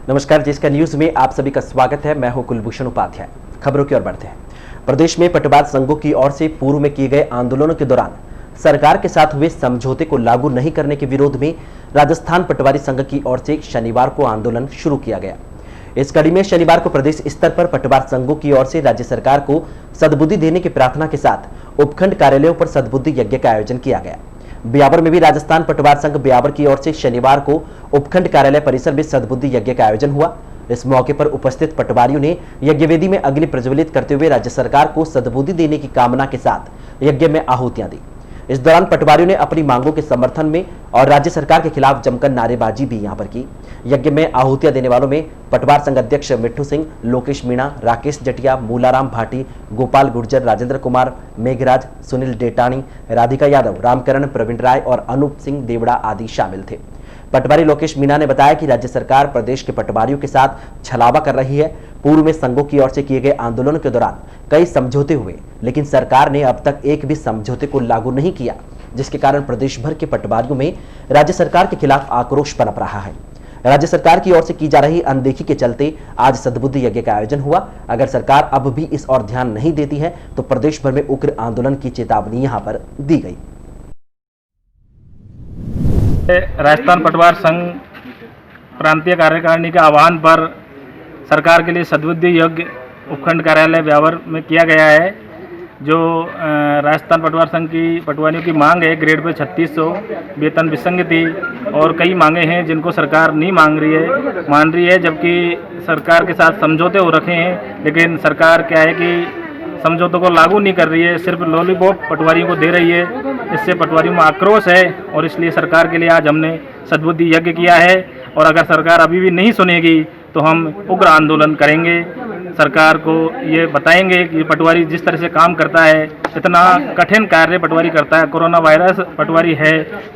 नमस्कार, जिसका न्यूज में आप सभी का स्वागत है। मैं हूं कुलभूषण उपाध्याय। खबरों की ओर बढ़ते हैं। प्रदेश में पटवार संघों की ओर से पूर्व में किए गए आंदोलनों के दौरान सरकार के साथ हुए समझौते को लागू नहीं करने के विरोध में राजस्थान पटवारी संघ की ओर से शनिवार को आंदोलन शुरू किया गया। इस कड़ी में शनिवार को प्रदेश स्तर पर पटवार संघों की ओर से राज्य सरकार को सद्बुद्धि देने की प्रार्थना के साथ उपखंड कार्यालयों पर सद्बुद्धि यज्ञ का आयोजन किया गया। ब्यावर में भी राजस्थान पटवार संघ ब्यावर की ओर से शनिवार को उपखंड कार्यालय परिसर में सद्बुद्धि यज्ञ का आयोजन हुआ। इस मौके पर उपस्थित पटवारियों ने यज्ञ वेदी में अग्नि प्रज्वलित करते हुए राज्य सरकार को सद्बुद्धि देने की कामना के साथ यज्ञ में आहुतियां दी। इस दौरान पटवारियों ने अपनी मांगों के समर्थन में और राज्य सरकार के खिलाफ जमकर नारेबाजी भी यहां पर की। यज्ञ में आहुतियां देने वालों में पटवार संघ अध्यक्ष मिट्ठू सिंह, लोकेश मीणा, राकेश जटिया, मूलाराम भाटी, गोपाल गुर्जर, राजेंद्र कुमार, मेघराज, सुनील डेटानी, राधिका यादव, रामकरण, प्रवीण राय और अनूप सिंह देवड़ा आदि शामिल थे। पटवारी लोकेश मीणा ने बताया कि राज्य सरकार प्रदेश के पटवारियों के साथ छलावा कर रही है। पूर्व में संघों की ओर से किए गए आंदोलनों के दौरान कई समझौते हुए, लेकिन सरकार ने अब तक एक भी समझौते को लागू नहीं किया, जिसके कारण प्रदेश भर के पटवारियों में राज्य सरकार के खिलाफ आक्रोश पनप रहा है। राज्य सरकार की ओर से की जा रही अनदेखी के चलते आज सद्बुद्धि यज्ञ का आयोजन हुआ। अगर सरकार अब भी इस ओर ध्यान नहीं देती है तो प्रदेश भर में उग्र आंदोलन की चेतावनी यहां पर दी गई। राजस्थान पटवार संघ प्रांतीय कार्यकारिणी के आह्वान पर सरकार के लिए सद्बुद्धि यज्ञ उपखंड कार्यालय ब्यावर में किया गया है। जो राजस्थान पटवार संघ की पटवारियों की मांग है, ग्रेड पे 3600, वेतन विसंगति और कई मांगे हैं जिनको सरकार नहीं मान रही है, जबकि सरकार के साथ समझौते हो रखे हैं, लेकिन सरकार क्या है कि समझौतों को लागू नहीं कर रही है, सिर्फ लॉलीपॉप पटवारियों को दे रही है। इससे पटवारियों में आक्रोश है और इसलिए सरकार के लिए आज हमने सद्बुद्धि यज्ञ किया है। और अगर सरकार अभी भी नहीं सुनेगी तो हम उग्र आंदोलन करेंगे। सरकार को ये बताएंगे कि पटवारी जिस तरह से काम करता है, इतना कठिन कार्य पटवारी करता है, कोरोना वायरस पटवारी है,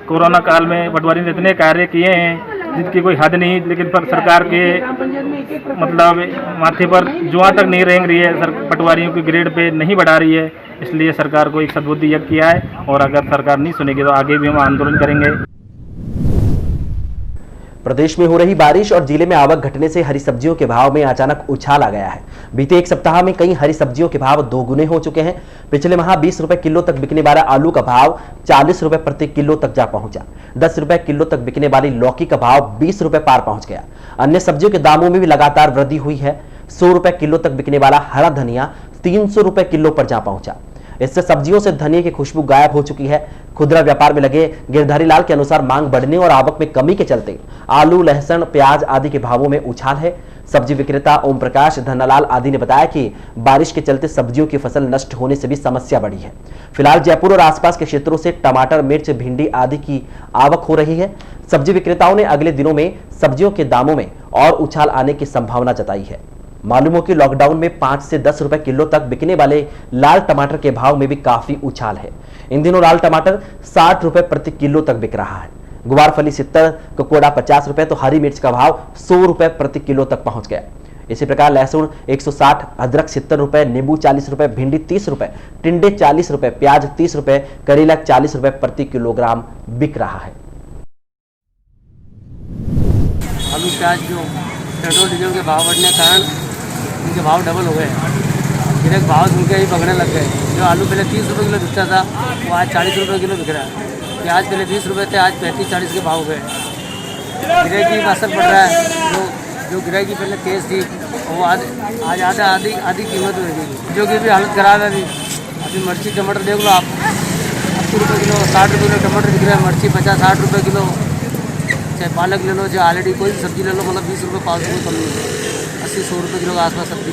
कोरोना काल में पटवारी ने इतने कार्य किए हैं जिनकी कोई हद नहीं, लेकिन पर सरकार के मतलब माथे पर जुआ तक नहीं रेंग रही है, पटवारियों की ग्रेड पे नहीं बढ़ा रही है। इसलिए सरकार को एक सद्बुद्धि यज्ञ किया है और अगर सरकार नहीं सुनेगी तो आगे भी हम आंदोलन करेंगे। प्रदेश में हो रही बारिश और जिले में आवक घटने से हरी सब्जियों के भाव में अचानक उछाल आ गया है। बीते एक सप्ताह में कई हरी सब्जियों के भाव दोगुने हो चुके हैं। पिछले माह 20 रुपए किलो तक बिकने वाला आलू का भाव 40 रुपए प्रति किलो तक जा पहुंचा। 10 रुपए किलो तक बिकने वाली लौकी का भाव 20 रुपए पार पहुंच गया। अन्य सब्जियों के दामों में भी लगातार वृद्धि हुई है। 100 रुपए किलो तक बिकने वाला हरा धनिया 300 रुपए किलो पर जा पहुंचा। इससे सब्जियों से धनिया की खुशबू गायब हो चुकी है। खुदरा व्यापार में लगे गिरधारी लाल के अनुसार मांग बढ़ने और आवक में कमी के चलते आलू, लहसुन, प्याज आदि के भावों में उछाल है। सब्जी विक्रेता ओम प्रकाश, धनालाल आदि ने बताया कि बारिश के चलते सब्जियों की फसल नष्ट होने से भी समस्या बढ़ी है। फिलहाल जयपुर और आसपास के क्षेत्रों से टमाटर, मिर्च, भिंडी आदि की आवक हो रही है। सब्जी विक्रेताओं ने अगले दिनों में सब्जियों के दामों में और उछाल आने की संभावना जताई है। मालूम हो कि लॉकडाउन में 5 से 10 रुपए किलो तक बिकने वाले लाल टमाटर के भाव में भी काफी उछाल है। इन दिनों लाल टमाटर 60 रुपए प्रति किलो तक बिक रहा है। गुवारफली 70, ककोड़ा 50 रुपए तो हरी मिर्च का भाव 100 रुपए प्रति किलो तक पहुंच गया। इसी प्रकार लहसुन 160, अदरक 70 रुपए, नींबू 40 रुपए, भिंडी 30 रुपए, टिंडे 40 रुपए, प्याज 30 रुपए, करेला 40 रुपए प्रति किलोग्राम बिक रहा है। आलू, प्याज जो पेट्रोल डीजल के भाव बढ़ने के कारण इनके भाव डबल हो गए। फिर भाव सुन के ही पकड़ने लग गए। जो आलू पहले 30 रुपये किलो बिकता था वो आज 40 रुपये किलो बिक रहा है। प्याज पहले 20 रुपये थे, आज 35-40 के भाव हो गए। गिराकी का असर पड़ रहा है। जो गिराकी पहले तेज़ थी वो आज आधी कीमत होगी, जो कि भी हालत ख़राब है। अभी मिर्ची, टमाटर देख लो आप, 80 रुपये किलो, 60 रुपये किलो टमाटर बिक रहा है। मिर्ची 50-60 रुपये किलो। चाहे पालक ले लो, चाहे ऑलरेडी कोई भी सब्जी ले लो, मतलब 20 रुपये 5 रुपये कम नहीं है। 80-100 रुपये किलो के आसपास सब्जी।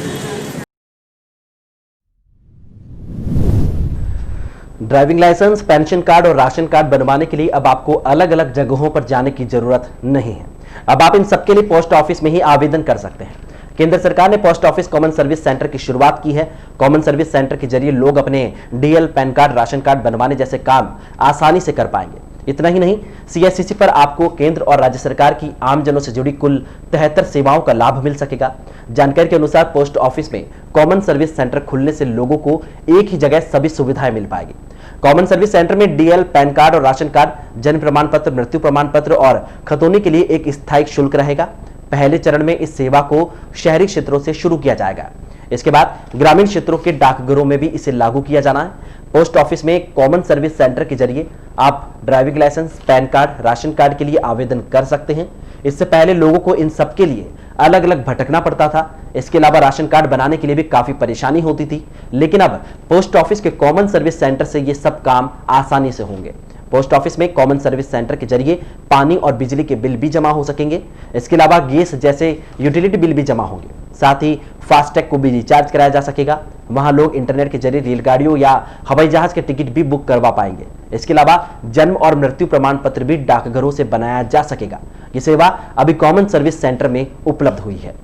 ड्राइविंग लाइसेंस, पेंशन कार्ड और राशन कार्ड बनवाने के लिए अब आपको अलग अलग जगहों पर जाने की जरूरत नहीं है। अब आप इन सबके लिए पोस्ट ऑफिस में ही आवेदन कर सकते हैं। केंद्र सरकार ने post office common service centre की शुरुआत की है। कॉमन सर्विस सेंटर के जरिए लोग अपने DL, pan card, ration card बनवाने जैसे काम आसानी से कर पाएंगे। इतना ही नहीं, सीएससी पर आपको केंद्र और राज्य सरकार की आमजनों से जुड़ी कुल 73 सेवाओं का लाभ मिल सकेगा। जानकारी के अनुसार पोस्ट ऑफिस में कॉमन सर्विस सेंटर खुलने से लोगों को एक ही जगह सभी सुविधाएं मिल पाएगी। कॉमन सर्विस सेंटर में डीएल, पैन कार्ड और राशन कार्ड, जन्म प्रमाण पत्र, मृत्यु प्रमाण पत्र और खतौनी के लिए एक स्थायी शुल्क रहेगा। पहले चरण में इस सेवा को शहरी क्षेत्रों से शुरू किया जाएगा। इसके बाद ग्रामीण क्षेत्रों के डाकघरों में भी इसे लागू किया जाना है। पोस्ट ऑफिस में कॉमन सर्विस सेंटर के जरिए आप driving licence, PAN card, ration card के लिए आवेदन कर सकते हैं। इससे पहले लोगों को इन सब के लिए अलग अलग भटकना पड़ता था। इसके अलावा राशन कार्ड बनाने के लिए भी काफी परेशानी होती थी, लेकिन अब पोस्ट ऑफिस के कॉमन सर्विस सेंटर से ये सब काम आसानी से होंगे। पोस्ट ऑफिस में कॉमन सर्विस सेंटर के जरिए पानी और बिजली के बिल भी जमा हो सकेंगे। इसके अलावा गैस जैसे यूटिलिटी बिल भी जमा होंगे। साथ ही फास्टैग को भी रिचार्ज कराया जा सकेगा। वहां लोग इंटरनेट के जरिए रेलगाड़ियों या हवाई जहाज के टिकट भी बुक करवा पाएंगे। इसके अलावा जन्म और मृत्यु प्रमाण पत्र भी डाकघरों से बनाया जा सकेगा। ये सेवा अभी कॉमन सर्विस सेंटर में उपलब्ध हुई है।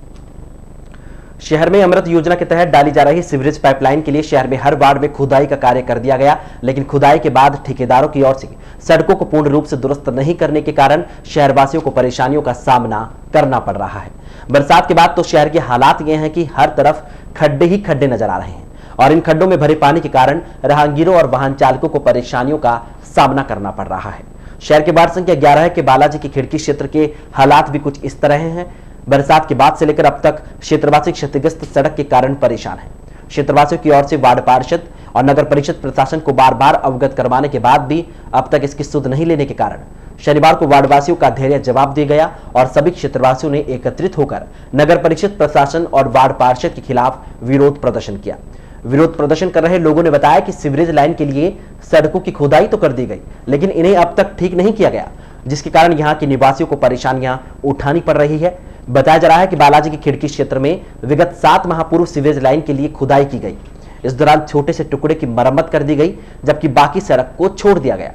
शहर में अमृत योजना के तहत डाली जा रही सीवरेज पाइपलाइन के लिए शहर में हर वार्ड में खुदाई का कार्य कर दिया गया, लेकिन खुदाई के बाद ठेकेदारों की ओर से सड़कों को पूर्ण रूप से दुरुस्त नहीं करने के कारण शहरवासियों को परेशानियों का सामना करना पड़ रहा है। बरसात के बाद तो शहर के हालात ये हैं कि हर तरफ खड्डे ही खड्डे नजर आ रहे हैं और इन खड्डों में भरे पानी के कारण राहगीरों और वाहन चालकों को परेशानियों का सामना करना पड़ रहा है। शहर के वार्ड संख्या 11 के बालाजी की खिड़की क्षेत्र के हालात भी कुछ इस तरह हैं। बरसात के बाद से लेकर अब तक क्षेत्रवासी क्षतिग्रस्त सड़क के कारण परेशान हैं। क्षेत्रवासियों की ओर से वार्ड पार्षद और नगर परिषद प्रशासन को बार बार अवगत करवाने के बाद भी अब तक इसकी सुध नहीं लेने के कारण शनिवार को वार्डवासियों का धैर्य जवाब दिया गया और सभी क्षेत्रवासियों ने एकत्रित होकर नगर परिषद प्रशासन और वार्ड पार्षद के खिलाफ विरोध प्रदर्शन किया। विरोध प्रदर्शन कर रहे लोगों ने बताया कि सीवरेज लाइन के लिए सड़कों की खुदाई तो कर दी गई, लेकिन इन्हें अब तक ठीक नहीं किया गया, जिसके कारण यहाँ के निवासियों को परेशानियां उठानी पड़ रही है। बताया जा रहा है कि बालाजी की खिड़की क्षेत्र में विगत 7 माह पूर्व सीवरेज लाइन के लिए खुदाई की गई। इस दौरान छोटे से टुकड़े की मरम्मत कर दी गई, जबकि बाकी सड़क को छोड़ दिया गया।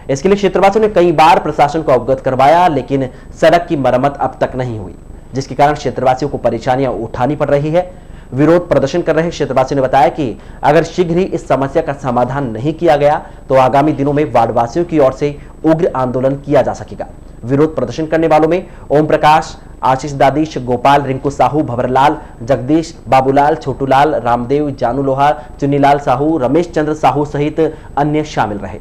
इसके लिए क्षेत्रवासियों ने कई बार प्रशासन को अवगत करवाया, लेकिन सड़क की मरम्मत अब तक नहीं हुई, जिसके कारण क्षेत्रवासियों को परेशानियां उठानी पड़ रही है। विरोध प्रदर्शन कर रहे क्षेत्रवासियों ने बताया कि अगर शीघ्र ही इस समस्या का समाधान नहीं किया गया तो आगामी दिनों में वार्डवासियों की ओर से उग्र आंदोलन किया जा सकेगा। विरोध प्रदर्शन करने वालों में ओम प्रकाश, आशीष दादीश, गोपाल, रिंकू साहू, भंवरलाल, जगदीश, बाबूलाल, छोटूलाल, रामदेव, जानू लोहार, चुन्नीलाल साहू, रमेश चंद्र साहू सहित अन्य शामिल रहे।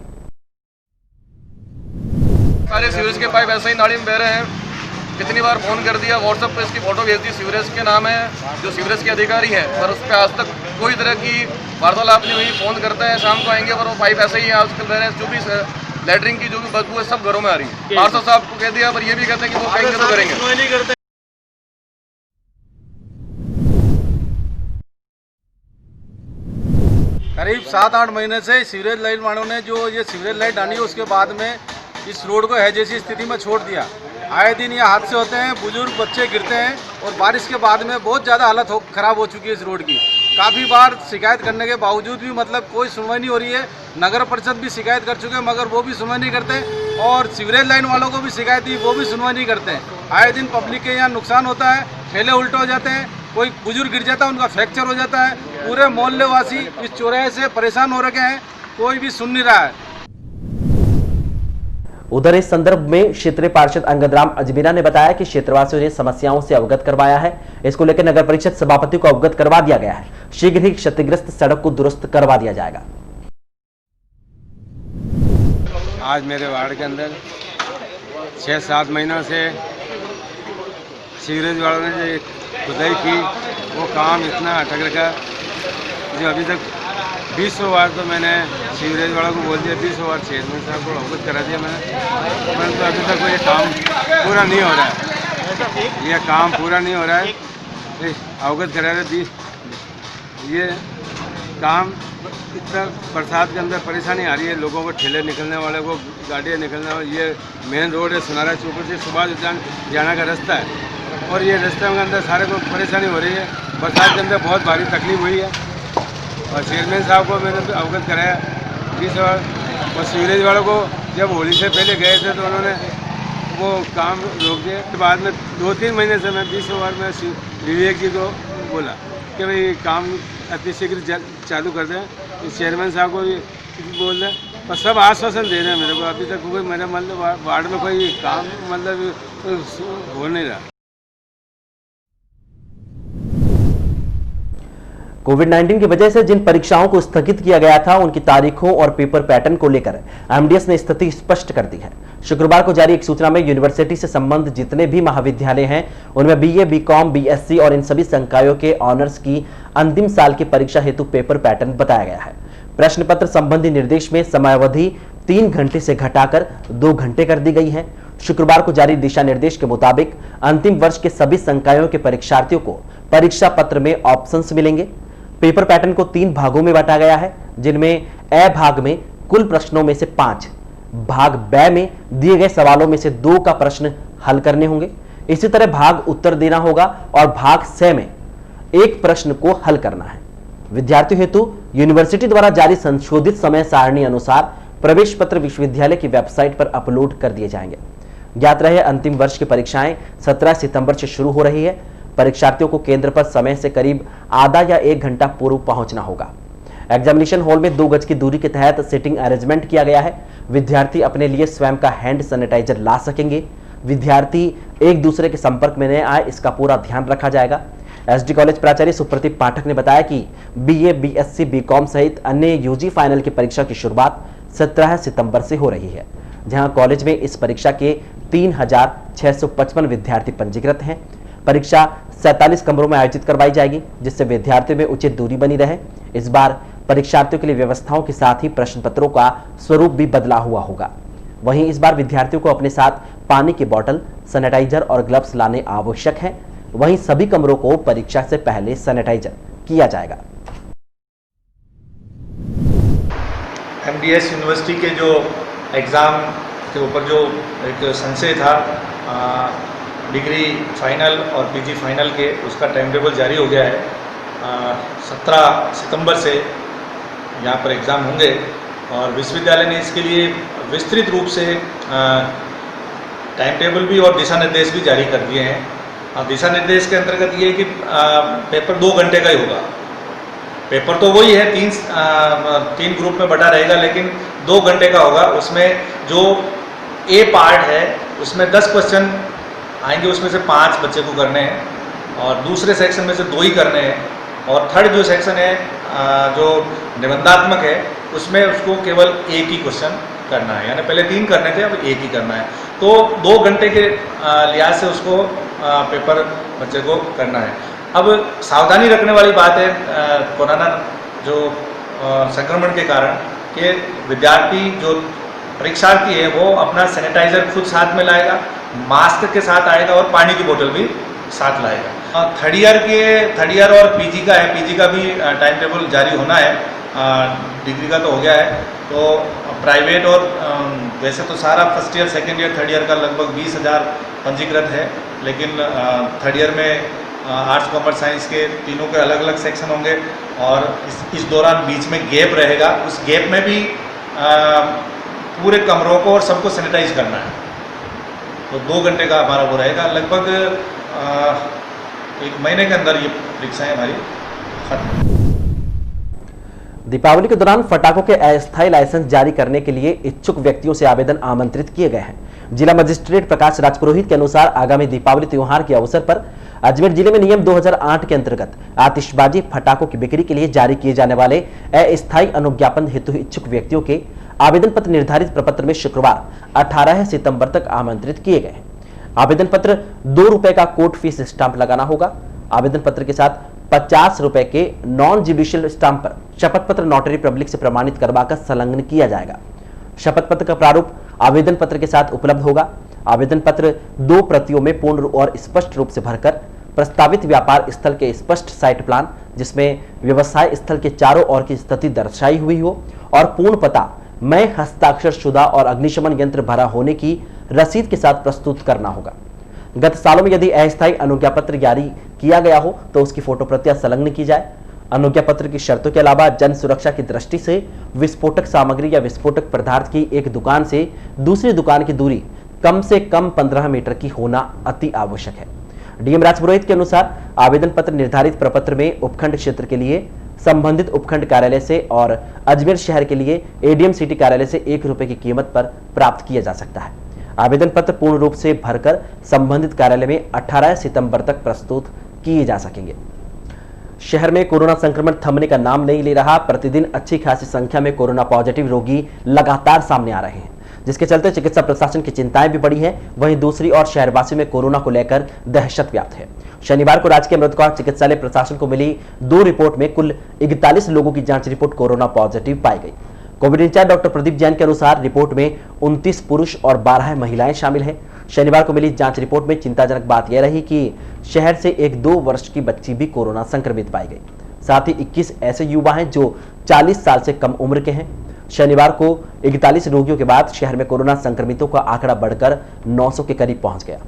सारे सीवरेज के पाइप ऐसे ही नाली में बह रहे हैं। कितनी बार फोन कर दिया, व्हाट्सएप पे इसकी फोटो भेज दी। सीवरेज के नाम है जो सीवरेज के अधिकारी हैं, पर उस पर आज तक कोई तरह की वार्तालाप नहीं हुई। फोन करते हैं शाम को आएंगे, पर वो पाइप ऐसे ही आजकल बह रहे हैं। जो भी लेटरिन की जो भी बदबू है सब घरों में आ रही है। पार्षद साहब को कह दिया, पर ये भी कहते हैं कि वो कहेंगे तो करेंगे। करीब 7-8 महीने से सीवरेज लाइन वालों ने जो ये सीवरेज लाइन डाली है, उसके बाद में इस रोड को है जैसी स्थिति में छोड़ दिया। आए दिन ये हादसे होते हैं, बुजुर्ग बच्चे गिरते हैं और बारिश के बाद में बहुत ज़्यादा हालत ख़राब हो चुकी है इस रोड की। काफ़ी बार शिकायत करने के बावजूद भी मतलब कोई सुनवाई नहीं हो रही है। नगर परिषद भी शिकायत कर चुके हैं, मगर वो भी सुनवाई नहीं करते, और सीवरेज लाइन वालों को भी शिकायत दी, वो भी सुनवाई नहीं करते हैं। आए दिन पब्लिक के यहाँ नुकसान होता है, ठेले उल्टे हो जाते हैं, कोई बुजुर्ग गिर जाता है, उनका फ्रैक्चर हो जाता है। पूरे मोहल्ले वासी इस चौराहे से परेशान हो रखे हैं, कोई भी सुन नहीं रहा है। उधर इस संदर्भ में क्षेत्रीय पार्षद अंगदराम अजमीरा ने बताया कि क्षेत्रवासियों ने समस्याओं से अवगत करवाया है। इसको लेकर नगर परिषद सभापति को अवगत करवा दिया गया है। शीघ्र ही क्षतिग्रस्त सड़क को दुरुस्त करवा दिया जाएगा। आज मेरे वार्ड के अंदर 6-7 महीनों से सीवरेज वालों ने जो खुदाई की, वो काम इतना अटक रखा जो अभी तक 20 बार तो मैंने सीवरेज वालों को बोल दिया, 20 बार चेयरमैन साहब को अवगत करा दिया मैंने, परंतु अभी तक ये काम पूरा नहीं हो रहा है। ये काम पूरा नहीं हो रहा है, अवगत करा रहे। ये काम इतना बरसात के अंदर परेशानी आ रही है लोगों को, ठेले निकलने वाले को, गाड़ियाँ निकलने वाले। ये मेन रोड है सुनारा चौक से सुभाष उद्यान जाना का रास्ता है, और ये रास्ते के अंदर सारे को परेशानी हो रही है। बरसात के अंदर बहुत भारी तकलीफ हुई है, और चेयरमैन साहब को मैंने अवगत कराया 20 बार। और सीवरेज वालों को जब होली से पहले गए थे तो उन्होंने वो काम रोक दिया। तो बाद में 2-3 महीने से मैं 20 बार में विवेक जी को बोला कि भाई काम अतिशीघ्र चालू कर दें। चेयरमैन साहब को भी बोल दें, और सब आश्वासन दे रहे हैं मेरे को। अभी तक कोई मेरे मतलब वार्ड में कोई काम मतलब हो नहीं रहा। कोविड-19 की वजह से जिन परीक्षाओं को स्थगित किया गया था उनकी तारीखों और पेपर पैटर्न को लेकर एमडीएस ने स्थिति स्पष्ट कर दी है। शुक्रवार को जारी एक सूचना में यूनिवर्सिटी से संबंधित जितने भी महाविद्यालय हैं उनमें बीए, बीकॉम, बीएससी और इन सभी संकायों के ऑनर्स की अंतिम साल की परीक्षा हेतु पेपर पैटर्न बताया गया है। प्रश्न पत्र संबंधी निर्देश में समयावधि 3 घंटे से घटाकर 2 घंटे कर दी गई है। शुक्रवार को जारी दिशा निर्देश के मुताबिक अंतिम वर्ष के सभी संकायों के परीक्षार्थियों को परीक्षा पत्र में ऑप्शंस मिलेंगे। पेपर पैटर्न को 3 भागों में बांटा गया है, जिनमें ए भाग में कुल प्रश्नों में से 5, भाग ब में दिए गए सवालों में से 2 का प्रश्न हल करने होंगे। इसी तरह भाग उत्तर देना होगा और भाग स में 1 प्रश्न को हल करना है। विद्यार्थियों हेतु यूनिवर्सिटी द्वारा जारी संशोधित समय सारणी अनुसार प्रवेश पत्र विश्वविद्यालय की वेबसाइट पर अपलोड कर दिए जाएंगे। ज्ञात रहे अंतिम वर्ष की परीक्षाएं 17 सितंबर से शुरू हो रही है। परीक्षार्थियों को केंद्र पर समय से करीब आधा या 1 घंटा पूर्व पहुंचना होगा। एग्जामिनेशन हॉल में 2 गज की दूरी के तहत सिटिंग अरेंजमेंट किया गया है। विद्यार्थी अपने लिए स्वयं का हैंड सैनिटाइजर ला सकेंगे। विद्यार्थी एक दूसरे के संपर्क में न आए, इसका पूरा ध्यान रखा जाएगा। एसडी कॉलेज प्राचार्य सुप्रदीप पाठक ने बताया कि बीए, बीएससी, बीकॉम सहित अन्य यूजी फाइनल की परीक्षा की शुरुआत 17 सितंबर से हो रही है, जहां कॉलेज में इस परीक्षा के 3655 विद्यार्थी पंजीकृत हैं। परीक्षा 47 कमरों में आयोजित करवाई जाएगी, जिससे विद्यार्थियों में उचित दूरी बनी रहे। इस बार परीक्षार्थियों के लिए व्यवस्थाओं के साथ ही प्रश्न पत्रों का स्वरूप भी बदला हुआ होगा। वहीं इस बार विद्यार्थियों को अपने साथ पानी की बोतल, सैनिटाइजर और ग्लव्स लाने आवश्यक है। वहीं सभी कमरों को परीक्षा से पहले सैनिटाइजर किया जाएगा। एमडीएस यूनिवर्सिटी के जो एग्ज़ाम के ऊपर जो एक संशय था डिग्री फाइनल और पीजी फाइनल के, उसका टाइम टेबल जारी हो गया है। 17 सितंबर से यहाँ पर एग्ज़ाम होंगे और विश्वविद्यालय ने इसके लिए विस्तृत रूप से टाइम टेबल भी और दिशा निर्देश भी जारी कर दिए हैं। दिशा निर्देश के अंतर्गत ये है कि पेपर 2 घंटे का ही होगा। पेपर तो वही है, 3 ग्रुप में बटा रहेगा, लेकिन 2 घंटे का होगा। उसमें जो ए पार्ट है उसमें 10 क्वेश्चन आएंगे, उसमें से 5 बच्चे को करने हैं और दूसरे सेक्शन में से 2 ही करने हैं। और थर्ड जो सेक्शन है जो निबंधात्मक है, उसमें उसको केवल 1 ही क्वेश्चन करना है, यानी पहले 3 करने थे, अब 1 ही करना है। तो 2 घंटे के लिहाज से उसको पेपर बच्चे को करना है। अब सावधानी रखने वाली बात है कोरोना जो संक्रमण के कारण कि विद्यार्थी जो परीक्षार्थी है वो अपना सैनिटाइजर खुद साथ में लाएगा, मास्क के साथ आएगा और पानी की बोतल भी साथ लाएगा। थर्ड ईयर और पीजी का है, पीजी का भी टाइम टेबल जारी होना है। डिग्री का तो हो गया है, तो प्राइवेट और वैसे तो सारा first year, second year, third year का लगभग 20,000 पंजीकृत है, लेकिन थर्ड ईयर में आर्ट्स, कॉमर्स, साइंस के तीनों के अलग अलग सेक्शन होंगे और इस दौरान बीच में गैप रहेगा। उस गैप में भी पूरे कमरों को और सबको सैनिटाइज करना है। तो 2 घंटे का हमारा वो रहेगा। लगभग 1 महीने के अंदर ये परीक्षाएं हमारी खत्म। दीपावली के दौरान पटाखों के अस्थायी लाइसेंस जारी करने के लिए इच्छुक व्यक्तियों से आवेदन आमंत्रित किए गए हैं। जिला मजिस्ट्रेट प्रकाश राजपुरोहित के अनुसार आगामी दीपावली त्योहार के अवसर पर अजमेर जिले में नियम 2008 के अंतर्गत आतिशबाजी पटाखों की बिक्री के लिए जारी किए जाने वाले अस्थायी अनुज्ञापन हेतु इच्छुक व्यक्तियों के आवेदन पत्र निर्धारित प्रपत्र में शुक्रवार 18 सितंबर तक आमंत्रित किए गए हैं। आवेदन पत्र 2 रुपए का कोर्ट फीस स्टाम्प लगाना होगा। आवेदन पत्र के साथ 50 रुपए के नॉन जुडिशियल स्टाम्प पर शपथ पत्र नोटरी पब्लिक से प्रमाणित करवाकर संलग्न किया जाएगा। शपथ पत्र का प्रारूप आवेदन पत्र के साथ उपलब्ध होगा। आवेदन पत्र 2 प्रतियों में पूर्ण और स्पष्ट रूप से भरकर प्रस्तावित व्यापार स्थल के स्पष्ट साइट प्लान, जिसमें व्यवसाय स्थल के चारों ओर की स्थिति दर्शाई हुई हो, और पूर्ण पता में हस्ताक्षर शुदा और अग्निशमन यंत्र भरा होने की रसीद के साथ प्रस्तुत करना होगा। गत सालों में यदि अस्थायी अनुज्ञा पत्र जारी किया गया हो तो उसकी फोटो प्रतियां संलग्न की जाए। अनुज्ञा पत्र की शर्तों के अलावा जन सुरक्षा की दृष्टि से विस्फोटक सामग्री या विस्फोटक पदार्थ की एक दुकान से दूसरी दुकान की दूरी कम से कम 15 मीटर की होना अति आवश्यक है। डीएम राजपुरोहित के अनुसार आवेदन पत्र निर्धारित प्रपत्र में उपखंड क्षेत्र के लिए संबंधित उपखंड कार्यालय से और अजमेर शहर के लिए एडीएम सिटी कार्यालय से 1 रुपए की कीमत पर प्राप्त किया जा सकता है। आवेदन पत्र पूर्ण रूप से भरकर संबंधित कार्यालय में 18 सितंबर तक प्रस्तुत किए जा सकेंगे। शहर में कोरोना संक्रमण थमने का नाम नहीं ले रहा। प्रतिदिन अच्छी खासी संख्या में कोरोना पॉजिटिव रोगी लगातार सामने आ रहे हैं, जिसके चलते चिकित्सा प्रशासन की चिंताएं भी बढ़ी हैं। वहीं दूसरी ओर शहरवासियों में कोरोना को लेकर दहशत व्याप्त है। शनिवार को राजकीय मृतका चिकित्सालय प्रशासन को मिली 2 रिपोर्ट में कुल 41 लोगों की जांच रिपोर्ट कोरोना पॉजिटिव पाई गई। Covid incharge doctor Pradeep Jain के अनुसार रिपोर्ट में 29 पुरुष और 12 महिलाएं शामिल हैं। शनिवार को मिली जांच रिपोर्ट में चिंताजनक बात यह रही कि शहर से एक 2 वर्ष की बच्ची भी कोरोना संक्रमित पाई गई। साथ ही 21 ऐसे युवा हैं जो 40 साल से कम उम्र के हैं। शनिवार को 41 रोगियों के बाद शहर में कोरोना संक्रमितों का आंकड़ा बढ़कर 900 के करीब पहुंच गया।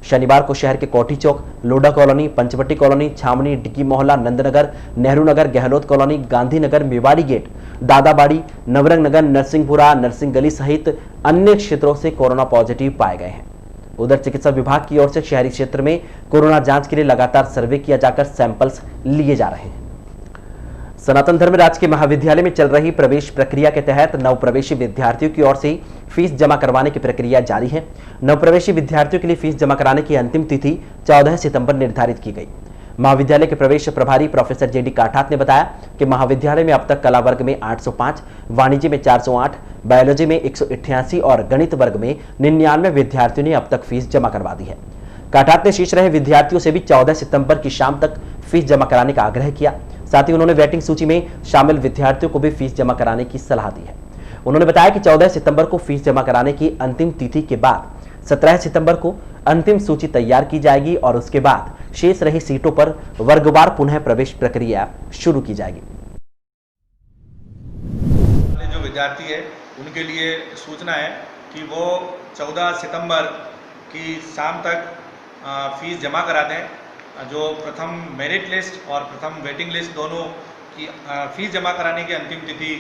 शनिवार को शहर के कोठी चौक, लोडा कॉलोनी, पंचवटी कॉलोनी, छावनी, डिग्गी मोहल्ला, नंदनगर, नेहरू नगर, गहलोत कॉलोनी, गांधीनगर, मेवाड़ी गेट, दादाबाड़ी, नवरंग नगर, नरसिंहपुरा, नरसिंह गली सहित अन्य क्षेत्रों से कोरोना पॉजिटिव पाए गए हैं। उधर चिकित्सा विभाग की ओर से शहरी क्षेत्र में कोरोना जांच के लिए लगातार सर्वे किया जाकर सैंपल्स लिए जा रहे हैं। सनातन धर्म राजकीय महाविद्यालय में चल रही प्रवेश प्रक्रिया के तहत नवप्रवेशी विद्यार्थियों की ओर से फीस जमा करवाने की प्रक्रिया जारी है। नवप्रवेशी विद्यार्थियों के लिए फीस जमा कराने की अंतिम तिथि 14 सितंबर निर्धारित की गई। महाविद्यालय के प्रवेश प्रभारी प्रोफेसर जेडी काठात ने बताया कि महाविद्यालय में अब तक कला वर्ग में 805, वाणिज्य में 408, बायोलॉजी में 188 और गणित वर्ग में 99 विद्यार्थियों ने अब तक फीस जमा करवा दी है। काठात ने शेष रहे विद्यार्थियों से भी 14 सितंबर की शाम तक फीस जमा कराने का आग्रह किया। साथ ही उन्होंने वेटिंग सूची में शामिल विद्यार्थियों को भी फीस जमा कराने की सलाह दी है। उन्होंने बताया कि 14 सितंबर को फीस जमा कराने की अंतिम तिथि के बाद 17 सितंबर को अंतिम सूची तैयार की जाएगी और उसके बाद शेष रही सीटों पर वर्गवार पुनः प्रवेश प्रक्रिया शुरू की जाएगी। जो विद्यार्थी है उनके लिए सूचना है कि वो 14 सितंबर की शाम तक फीस जमा करा दें। जो प्रथम मेरिट लिस्ट और प्रथम वेटिंग लिस्ट दोनों की फीस जमा कराने की अंतिम तिथि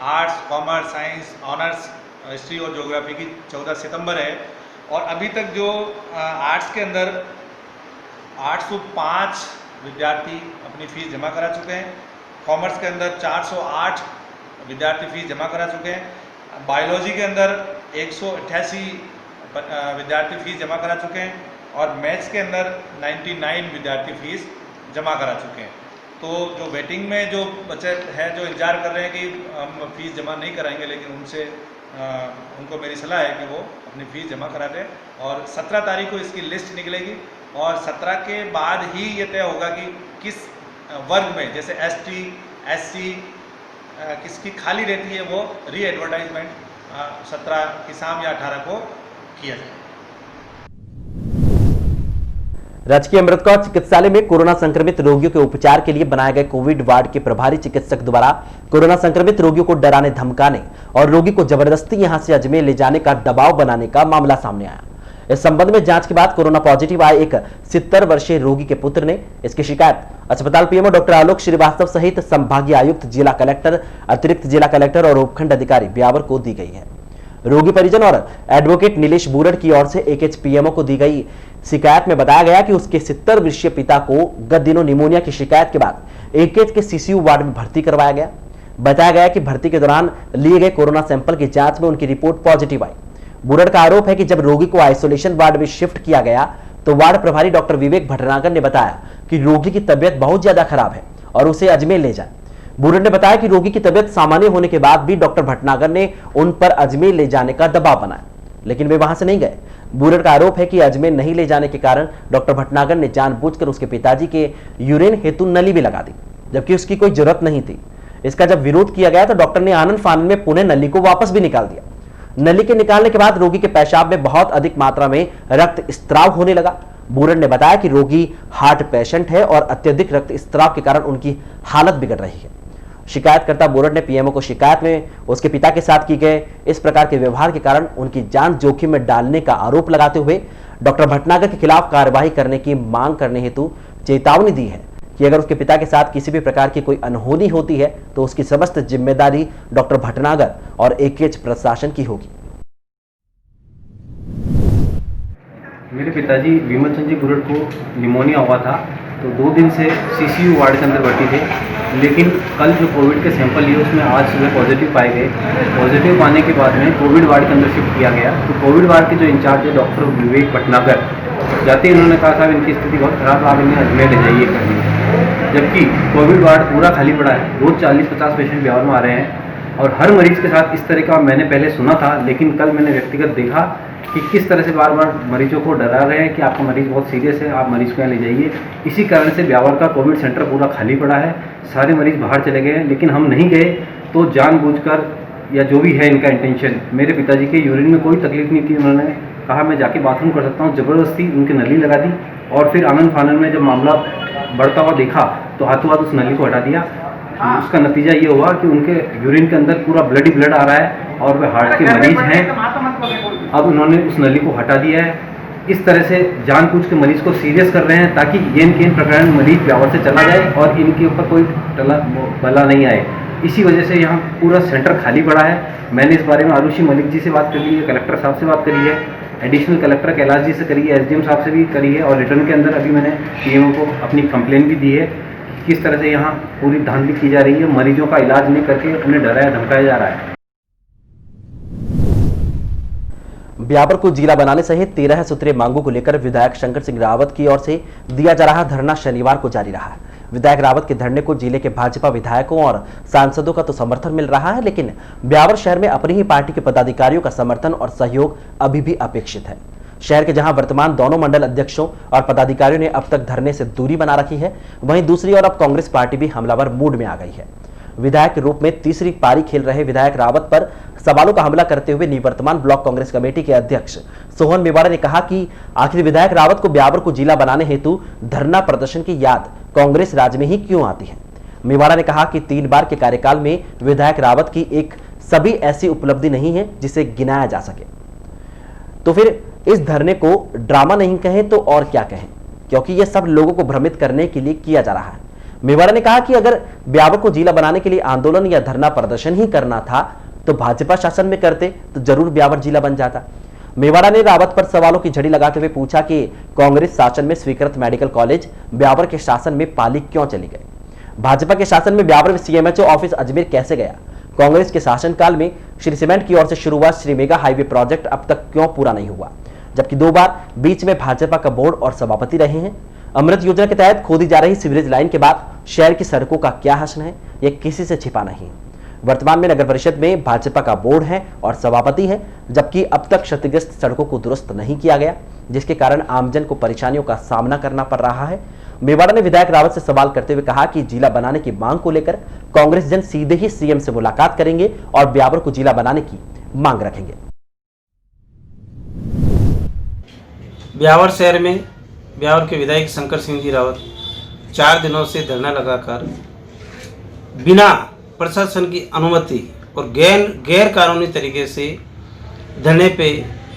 arts, commerce, science, honours, history और ज्योग्राफी की 14 सितंबर है। और अभी तक जो आर्ट्स के अंदर 805 विद्यार्थी अपनी फ़ीस जमा करा चुके हैं। कॉमर्स के अंदर 408 विद्यार्थी फ़ीस जमा करा चुके हैं। बायोलॉजी के अंदर 188 विद्यार्थी फ़ीस जमा करा चुके हैं और मैथ्स के अंदर 99 विद्यार्थी फ़ीस जमा करा चुके हैं। तो जो वेटिंग में जो बच्चे हैं जो इंतजार कर रहे हैं कि हम फीस जमा नहीं कराएंगे, लेकिन उनसे उनको मेरी सलाह है कि वो अपनी फ़ीस जमा करा दें। और 17 तारीख को इसकी लिस्ट निकलेगी और 17 के बाद ही ये तय होगा कि किस वर्ग में, जैसे ST, SC किसकी खाली रहती है, वो री एडवर्टाइजमेंट 17 की शाम या 18 को किया जाए। राजकीय अमृतकौर चिकित्सालय में कोरोना संक्रमित रोगियों के उपचार के लिए बनाए गए कोविड वार्ड के प्रभारी चिकित्सक द्वारा कोरोना संक्रमित रोगियों को डराने, धमकाने और रोगी को जबरदस्ती यहां से अजमेर ले जाने का दबाव बनाने का मामला सामने आया। इस संबंध में जांच के बाद कोरोना पॉजिटिव आए एक 70 वर्षीय रोगी के पुत्र ने इसकी शिकायत अस्पताल पीएमओ डॉक्टर आलोक श्रीवास्तव सहित संभागीय आयुक्त, जिला कलेक्टर, अतिरिक्त जिला कलेक्टर और उपखंड अधिकारी ब्यावर को दी गई है। रोगी परिजन और एडवोकेट नीलेश बूरड़ की ओर से AKH पीएमओ को दी गई शिकायत में बताया गया कि उसके 70 वर्षीय पिता को गत दिनों निमोनिया की शिकायत के बाद AKH के CCU वार्ड में भर्ती करवाया गया। बताया गया कि भर्ती के दौरान लिए गए कोरोना सैंपल की जांच में उनकी रिपोर्ट पॉजिटिव आई। बूरड़ का आरोप है कि जब रोगी को आइसोलेशन वार्ड में शिफ्ट किया गया तो वार्ड प्रभारी डॉक्टर विवेक भटनागर ने बताया कि रोगी की तबियत बहुत ज्यादा खराब है और उसे अजमेर ले जाए। बूरड़ ने बताया कि रोगी की तबियत सामान्य होने के बाद भी डॉक्टर भटनागर ने उन पर अजमेर ले जाने का दबाव बनाया, लेकिन वे वहां से नहीं गए। बूरड़ का आरोप है कि अजमेर नहीं ले जाने के कारण डॉक्टर भटनागर ने जानबूझकर उसके पिताजी के यूरिन हेतु नली भी लगा दी, जबकि उसकी कोई जरूरत नहीं थी। इसका जब विरोध किया गया तो डॉक्टर ने आनंद फानन में पुनः नली को वापस भी निकाल दिया। नली के निकालने के बाद रोगी के पेशाब में बहुत अधिक मात्रा में रक्त स्त्राव होने लगा। बूरड़ ने बताया कि रोगी हार्ट पेशेंट है और अत्यधिक रक्त स्त्राव के कारण उनकी हालत बिगड़ रही है। शिकायतकर्ता बूरड़ ने पीएमओ को शिकायत में उसके पिता के साथ की गए इस प्रकार के व्यवहार के कारण उनकी जान जोखिम में डालने का आरोप लगाते हुए डॉक्टर भटनागर के खिलाफ कार्रवाई करने की मांग करने हेतु चेतावनी दी है कि अगर उसके पिता के साथ किसी भी प्रकार की कोई अनहोनी होती है तो उसकी समस्त जिम्मेदारी डॉक्टर भटनागर और AKH प्रशासन की होगी। मेरे पिताजी विमल चंद जी बूरड़ को निमोनिया हुआ था, तो 2 दिन से CCU वार्ड के अंदर भर्ती थे, लेकिन कल जो कोविड के सैंपल लिए उसमें आज सुबह पॉजिटिव पाए गए। पॉजिटिव पाने के बाद में कोविड वार्ड के अंदर शिफ्ट किया गया। तो कोविड वार्ड के जो इंचार्ज है डॉक्टर विवेक भटनागर, जाते ही उन्होंने कहा था इनकी स्थिति बहुत खराब है, आप इन्हें अजमेर ले जाइए करनी। जबकि कोविड वार्ड पूरा खाली पड़ा है। रोज 40-50 पेशेंट ब्यावर में आ रहे हैं और हर मरीज के साथ इस तरह का मैंने पहले सुना था, लेकिन कल मैंने व्यक्तिगत देखा कि किस तरह से बार बार मरीजों को डरा रहे हैं कि आपका मरीज बहुत सीरियस है, आप मरीज को यहाँ ले जाइए। इसी कारण से ब्यावर का कोविड सेंटर पूरा खाली पड़ा है, सारे मरीज बाहर चले गए हैं। लेकिन हम नहीं गए तो जानबूझकर या जो भी है इनका इंटेंशन, मेरे पिताजी के यूरिन में कोई तकलीफ नहीं थी, उन्होंने कहा मैं जाके बाथरूम कर सकता हूँ, ज़बरदस्ती उनकी नली लगा दी और फिर आनंद फानंद में जब मामला बढ़ता हुआ देखा तो हाथों हाथ उस नली को हटा दिया। उसका नतीजा ये हुआ कि उनके यूरिन के अंदर पूरा ब्लड ही ब्लड आ रहा है और वे हार्ट के मरीज हैं। अब उन्होंने उस नली को हटा दिया है। इस तरह से जानबूझ के मरीज को सीरियस कर रहे हैं ताकि ये इनके प्रकरण मरीज ब्यावर से चला जाए और इनके ऊपर कोई बला नहीं आए। इसी वजह से यहाँ पूरा सेंटर खाली पड़ा है। मैंने इस बारे में आरुषि मलिक जी से बात करी है, कलेक्टर साहब से बात करी है, एडिशनल कलेक्टर कैलाश जी से करी है, एसडीएम साहब से भी करी है और रिटर्न के अंदर अभी मैंने पीएमओ को अपनी कंप्लेन भी दी है। किस तरह से यहाँ पूरी धांधली की जा रही है, मरीजों का इलाज नहीं करके उन्हें डराया धमकाया जा रहा है। ब्यावर को जिला बनाने सहित 13 सूत्रीय मांगों को लेकर विधायक शंकर सिंह रावत की ओर से दिया जा रहा धरना शनिवार को जारी रहा। विधायक रावत के धरने को जिले के भाजपा विधायकों और सांसदों का तो समर्थन मिल रहा है, लेकिन ब्यावर शहर में अपनी ही पार्टी के पदाधिकारियों का समर्थन और सहयोग अभी भी अपेक्षित है। शहर के जहां वर्तमान दोनों मंडल अध्यक्षों और पदाधिकारियों ने अब तक धरने से दूरी बना रखी है, वहीं दूसरी ओर अब कांग्रेस पार्टी भी हमलावर मूड में आ गई है। विधायक के रूप में तीसरी पारी खेल रहे विधायक रावत पर सवालों का हमला करते हुए निवर्तमान ब्लॉक कांग्रेस कमेटी के अध्यक्ष सोहन मेवाड़ा ने कहा कि आखिर विधायक रावत को ब्यावर को जिला बनाने हेतु धरना प्रदर्शन की याद कांग्रेस राज में ही क्यों आती है। मेवाड़ा ने कहा कि 3 बार के कार्यकाल में विधायक रावत की एक सभी ऐसी उपलब्धि नहीं है जिसे गिनाया जा सके, तो फिर इस धरने को ड्रामा नहीं कहें तो और क्या कहें, क्योंकि यह सब लोगों को भ्रमित करने के लिए किया जा रहा है। मेवाड़ा ने कहा कि अगर ब्यावर को जिला बनाने के लिए आंदोलन या धरना प्रदर्शन ही करना था तो भाजपा शासन में करते तो जरूर ब्यावर जिला बन जाता। मेवाड़ा ने रावत पर सवालों की झड़ी लगाते हुए पूछा कि कांग्रेस शासन में स्वीकृत मेडिकल कॉलेज ब्यावर के शासन में पाली क्यों चली गई, भाजपा के शासन में ब्यावर में सीएमएचओ ऑफिस अजमेर कैसे गया, कांग्रेस के शासनकाल में श्री सीमेंट की ओर से शुरू हुआ श्री मेगा हाईवे प्रोजेक्ट अब तक क्यों पूरा नहीं हुआ, जबकि 2 बार बीच में भाजपा का बोर्ड और सभापति रहे हैं। अमृत योजना के तहत खोदी जा रही सीवरेज लाइन के बाद शहर की सड़कों का क्या हश्र है, यह किसी से छिपा नहीं। वर्तमान में नगर परिषद में भाजपा का बोर्ड है और सभापति है, जबकि अब तक क्षतिग्रस्त सड़कों को दुरुस्त नहीं किया गया, जिसके कारण आमजन को परेशानियों का सामना करना पड़ रहा है। मेवाड़ा ने विधायक रावत से सवाल करते हुए कहा कि जिला बनाने की मांग को लेकर कांग्रेस जन सीधे ही सीएम से मुलाकात करेंगे और ब्यावर को जिला बनाने की मांग रखेंगे। ब्यावर शहर में ब्यावर के विधायक शंकर सिंह जी रावत 4 दिनों से धरना लगाकर बिना प्रशासन की अनुमति और गैर कानूनी तरीके से धरने पे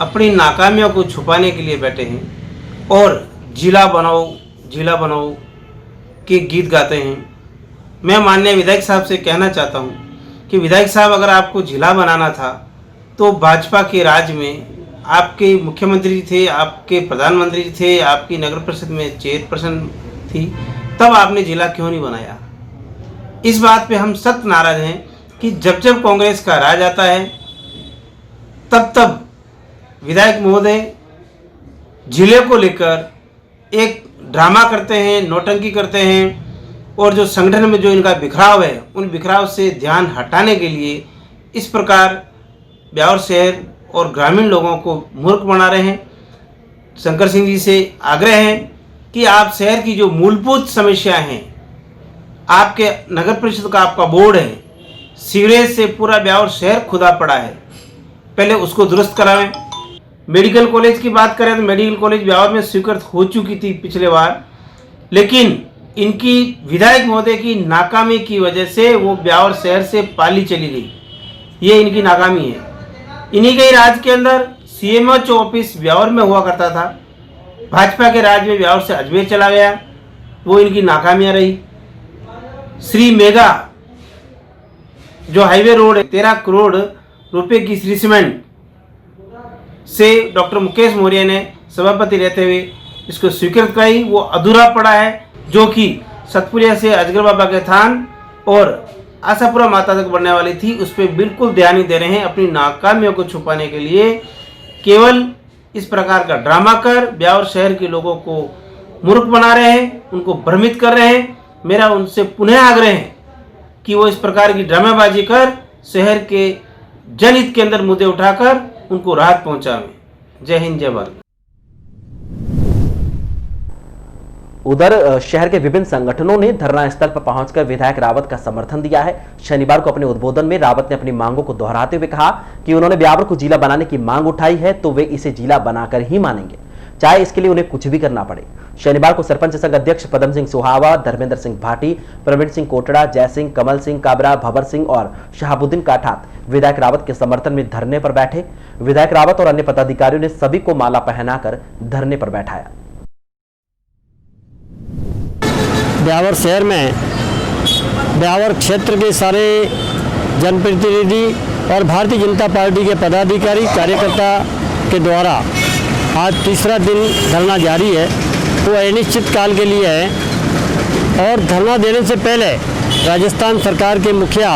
अपनी नाकामियों को छुपाने के लिए बैठे हैं और जिला बनाओ के गीत गाते हैं। मैं माननीय विधायक साहब से कहना चाहता हूं कि विधायक साहब, अगर आपको जिला बनाना था तो भाजपा के राज में आपके मुख्यमंत्री थे, आपके प्रधानमंत्री थे, आपकी नगर परिषद में चेयरपर्सन थी, तब आपने जिला क्यों नहीं बनाया। इस बात पे हम सख्त नाराज हैं कि जब जब कांग्रेस का राज आता है तब विधायक महोदय जिले को लेकर एक ड्रामा करते हैं, नौटंकी करते हैं और जो संगठन में जो इनका बिखराव है, उन बिखराव से ध्यान हटाने के लिए इस प्रकार ब्यावर शहर और ग्रामीण लोगों को मूर्ख बना रहे हैं। शंकर सिंह जी से आग्रह है कि आप शहर की जो मूलभूत समस्याएं हैं, आपके नगर परिषद का आपका बोर्ड है, सीवरेज से पूरा ब्यावर शहर खुदा पड़ा है, पहले उसको दुरुस्त कराएं। मेडिकल कॉलेज की बात करें तो मेडिकल कॉलेज ब्यावर में स्वीकृत हो चुकी थी पिछले बार, लेकिन इनकी विधायक महोदय की नाकामी की वजह से वो ब्यावर शहर से पाली चली गई। ये इनकी नाकामी है। इन्हीं के राज के अंदर सीएमएचओ ऑफिस ब्यावर में हुआ करता था, भाजपा के राज में ब्यावर से अजमेर चला गया, वो इनकी नाकामियां रही। श्री मेगा जो हाईवे रोड 13 करोड़ रुपए की श्री सीमेंट से डॉक्टर मुकेश मौर्य ने सभापति रहते हुए इसको स्वीकृत कराई, वो अधूरा पड़ा है, जो कि सतपुलिया से अजगर बाबा के थान और आशापुरा माता तक बढ़ने वाली थी, उस पर बिल्कुल ध्यान नहीं दे रहे हैं। अपनी नाकामियों को छुपाने के लिए केवल इस प्रकार का ड्रामा कर ब्यावर शहर के लोगों को मूर्ख बना रहे हैं, उनको भ्रमित कर रहे हैं। मेरा उनसे पुनः आग्रह है कि वो इस प्रकार की ड्रामेबाजी कर शहर के जनहित के अंदर मुद्दे उठाकर उनको राहत पहुंचावें। जय हिंद, जय भारत। उधर शहर के विभिन्न संगठनों ने धरना स्थल पर पहुंचकर विधायक रावत का समर्थन दिया है। शनिवार को अपने उद्बोधन में रावत ने अपनी मांगों को दोहराते हुए कहा कि उन्होंने ब्यावर को जिला बनाने की मांग उठाई है तो वे इसे जिला बनाकर ही मानेंगे, चाहे इसके लिए उन्हें कुछ भी करना पड़े। शनिवार को सरपंच संघ अध्यक्ष पदम सिंह सुहावा, धर्मेंद्र सिंह भाटी, प्रवीण सिंह कोटड़ा, जय सिंह, कमल सिंह काबरा, भवर सिंह और शहाबुद्दीन काठात विधायक रावत के समर्थन में धरने पर बैठे। विधायक रावत और अन्य पदाधिकारियों ने सभी को माला पहनाकर धरने पर बैठाया। ब्यावर शहर में ब्यावर क्षेत्र के सारे जनप्रतिनिधि और भारतीय जनता पार्टी के पदाधिकारी कार्यकर्ता के द्वारा आज तीसरा दिन धरना जारी है। वो अनिश्चित काल के लिए है और धरना देने से पहले राजस्थान सरकार के मुखिया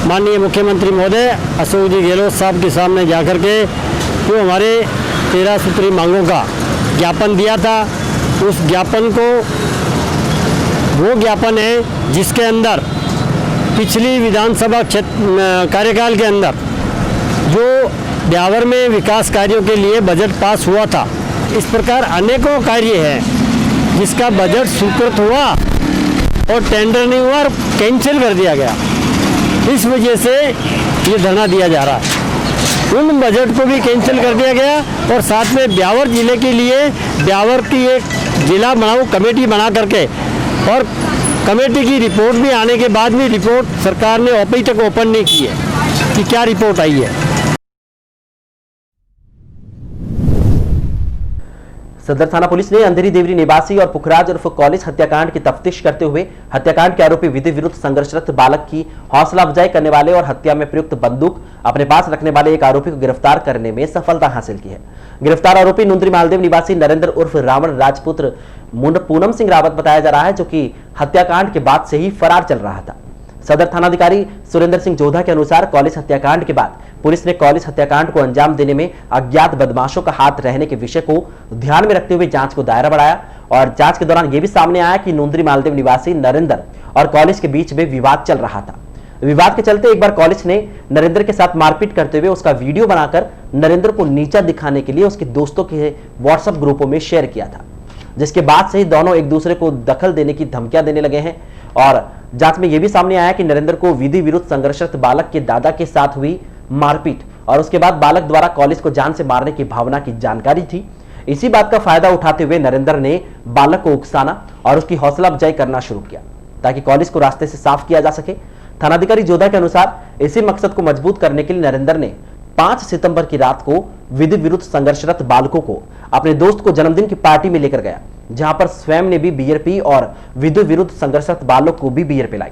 माननीय मुख्यमंत्री महोदय अशोक जी गहलोत साहब के सामने जाकर के जो हमारे 13 सूत्री मांगों का ज्ञापन दिया था, उस ज्ञापन को वो ज्ञापन है जिसके अंदर पिछली विधानसभा कार्यकाल के अंदर जो ब्यावर में विकास कार्यों के लिए बजट पास हुआ था, इस प्रकार अनेकों कार्य हैं जिसका बजट स्वीकृत हुआ और टेंडर नहीं हुआ और कैंसिल कर दिया गया। इस वजह से ये धरना दिया जा रहा है। उन बजट को भी कैंसिल कर दिया गया और साथ में ब्यावर जिले के लिए ब्यावर की एक जिला बनाओ कमेटी बना करके और कमेटी की रिपोर्ट भी आने के बाद भी रिपोर्ट सरकार ने अभी तक ओपन नहीं की है कि क्या रिपोर्ट आई है। सदर थाना पुलिस ने अंधेरी देवरी निवासी और पुखराज उर्फ कॉलेज हत्याकांड की तफ्तीश करते हुए हत्याकांड के आरोपी विधि विरुद्ध संघर्षरत बालक की हौसला अफजाई करने वाले और हत्या में प्रयुक्त बंदूक अपने पास रखने वाले एक आरोपी को गिरफ्तार करने में सफलता हासिल की है। गिरफ्तार आरोपी नुंद्री मालदेव निवासी नरेंद्र उर्फ रावण राजपुत्र पूनम सिंह रावत बताया जा रहा है, जो कि हत्याकांड के बाद से ही फरार चल रहा था। सदर थानाधिकारी सुरेंद्र सिंह जोधा के अनुसार कॉलेज हत्याकांड के बाद पुलिस ने कॉलेज हत्याकांड को अंजाम देने में अज्ञात बदमाशों का हाथ रहने के विषय को ध्यान में रखते हुए जांच को दायरा बढ़ाया और जांच के दौरान यह भी सामने आया कि नुंद्री मालदेव निवासी नरेंद्र और कॉलेज के बीच में विवाद चल रहा था। विवाद के चलते एक बार कॉलेज ने नरेंद्र के साथ मारपीट करते हुए उसका वीडियो बनाकर नरेंद्र को नीचा दिखाने के लिए उसके दोस्तों के व्हाट्सएप ग्रुपों में शेयर किया था, जिसके बाद से ही दोनों एक दूसरे को दखल देने की धमकियां देने लगे हैं। और जांच में यह भी सामने आया कि नरेंद्र को विधि विरुद्ध संघर्षरत बालक के दादा के साथ हुई मारपीट और उसके बाद बालक द्वारा कॉलेज को जान से मारने की भावना की जानकारी थी। इसी बात का फायदा उठाते हुए नरेंद्र ने बालक को उकसाना और उसकी हौसला अफजाई करना शुरू किया ताकि कॉलेज को रास्ते से साफ किया जा सके। थानाधिकारी जोधा के अनुसार इसी मकसद को मजबूत करने के लिए नरेंद्र ने 5 सितंबर की रात को विधि विरुद्ध संघर्षरत बालकों को अपने दोस्त को जन्मदिन की पार्टी में लेकर गया, जहां पर स्वयं ने भी बियर पी और विधि विरुद्ध संघर्षरत बालक को भी बियर पिलाई।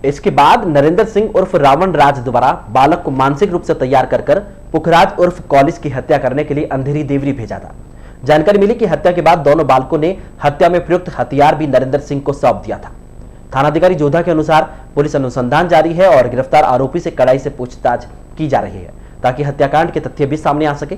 इसके बाद नरेंद्र सिंह उर्फ रावण राज द्वारा बालक को मानसिक रूप से तैयार कर पुखराज उर्फ कॉलेज की हत्या करने के लिए अंधेरी देवरी भेजा था। जानकारी मिली कि हत्या के बाद दोनों बालकों ने हत्या में प्रयुक्त हथियार भी नरेंद्र सिंह को सौंप दिया था। थानाधिकारी जोधा के अनुसार पुलिस अनुसंधान जारी है और गिरफ्तार आरोपी से कड़ाई से पूछताछ की जा रही है ताकि हत्याकांड के तथ्य भी सामने आ सके।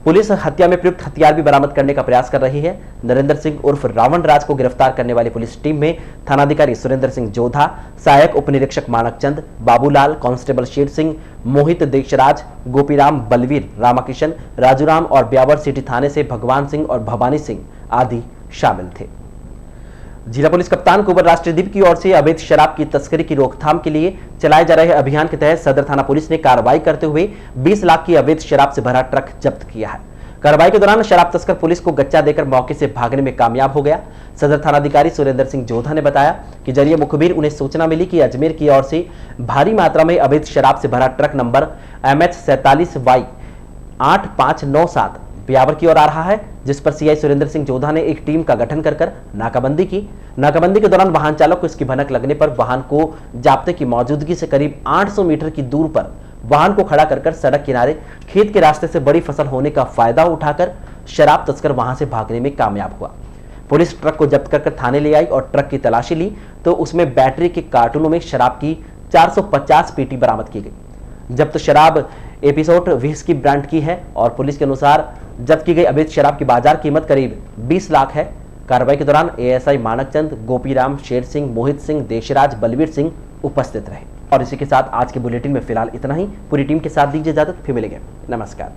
पुलिस हत्या में प्रयुक्त हथियार भी बरामद करने का प्रयास कर रही है। नरेंद्र सिंह उर्फ रावण राज को गिरफ्तार करने वाली पुलिस टीम में थानाधिकारी सुरेंद्र सिंह जोधा, सहायक उपनिरीक्षक मानकचंद, बाबूलाल, कांस्टेबल शेर सिंह, मोहित देशराज, गोपीराम, बलवीर, रामाकिशन, राजूराम और ब्यावर सिटी थाने से भगवान सिंह और भवानी सिंह आदि शामिल थे। जिला पुलिस कप्तान कुंवर राष्ट्रदीप की ओर से अवैध शराब की तस्करी की रोकथाम के लिए चलाए जा रहे अभियान के तहत सदर थाना पुलिस ने कार्रवाई करते हुए 20 लाख की अवैध शराब से भरा ट्रक जब्त किया है। कार्रवाई के दौरान शराब तस्कर पुलिस को गच्चा देकर मौके से भागने में कामयाब हो गया। सदर थानाधिकारी सुरेंद्र सिंह जोधा ने बताया कि जरिए मुखबिर उन्हें सूचना मिली कि अजमेर की ओर से भारी मात्रा में अवैध शराब से भरा ट्रक नंबर MH47Y 8597 ब्यावर की ओर आ रहा है, जिस पर सीआई सुरेंद्र सिंह जोधा ने एक टीम का गठन कर नाकाबंदी की। नाकाबंदी के दौरान वाहन चालक को इसकी भनक लगने पर वाहन को जाब्ते की मौजूदगी से करीब 800 मीटर की दूर पर वाहन को खड़ा कर सड़क किनारे खेत के रास्ते से बड़ी फसल होने का फायदा उठाकर शराब तस्कर वहां से भागने में कामयाब हुआ। पुलिस ट्रक को जब्त कर थाने ले आई और ट्रक की तलाशी ली तो उसमें बैटरी के कार्टूनों में शराब की 450 पेटी बरामद की गई। जब्त शराब एपिसोड व्हिस्की ब्रांड की है और पुलिस के अनुसार जब्त की गई अवैध शराब की बाजार कीमत करीब 20 लाख है। कार्रवाई के दौरान एएसआई मानकचंद, गोपीराम, शेर सिंह, मोहित सिंह, देशराज, बलवीर सिंह उपस्थित रहे। और इसी के साथ आज के बुलेटिन में फिलहाल इतना ही। पूरी टीम के साथ दीजिए इजाजत, फिर मिलेंगे। नमस्कार।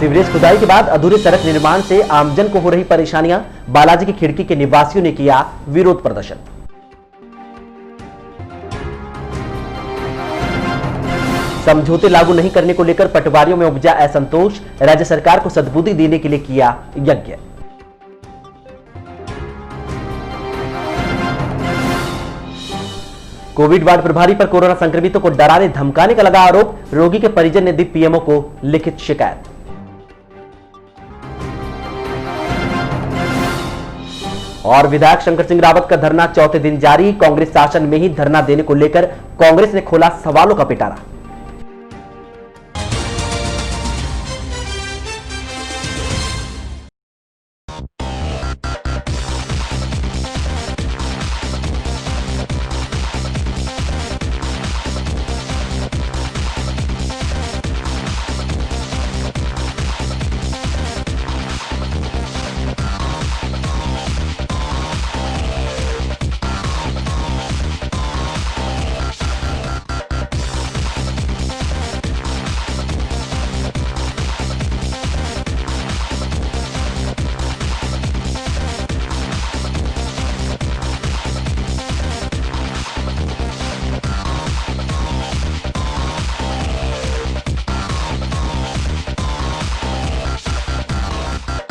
सीवरेज खुदाई के बाद अधूरे सड़क निर्माण से आमजन को हो रही परेशानियां, बालाजी की खिड़की के निवासियों ने किया विरोध प्रदर्शन। समझौते लागू नहीं करने को लेकर पटवारियों में उपजा असंतोष, राज्य सरकार को सद्बुद्धि देने के लिए किया यज्ञ। कोविड वार्ड प्रभारी पर कोरोना संक्रमितों को डराने धमकाने का लगा आरोप, रोगी के परिजन ने दी पीएमओ को लिखित शिकायत। और विधायक शंकर सिंह रावत का धरना चौथे दिन जारी, कांग्रेस शासन में ही धरना देने को लेकर कांग्रेस ने खोला सवालों का पिटारा।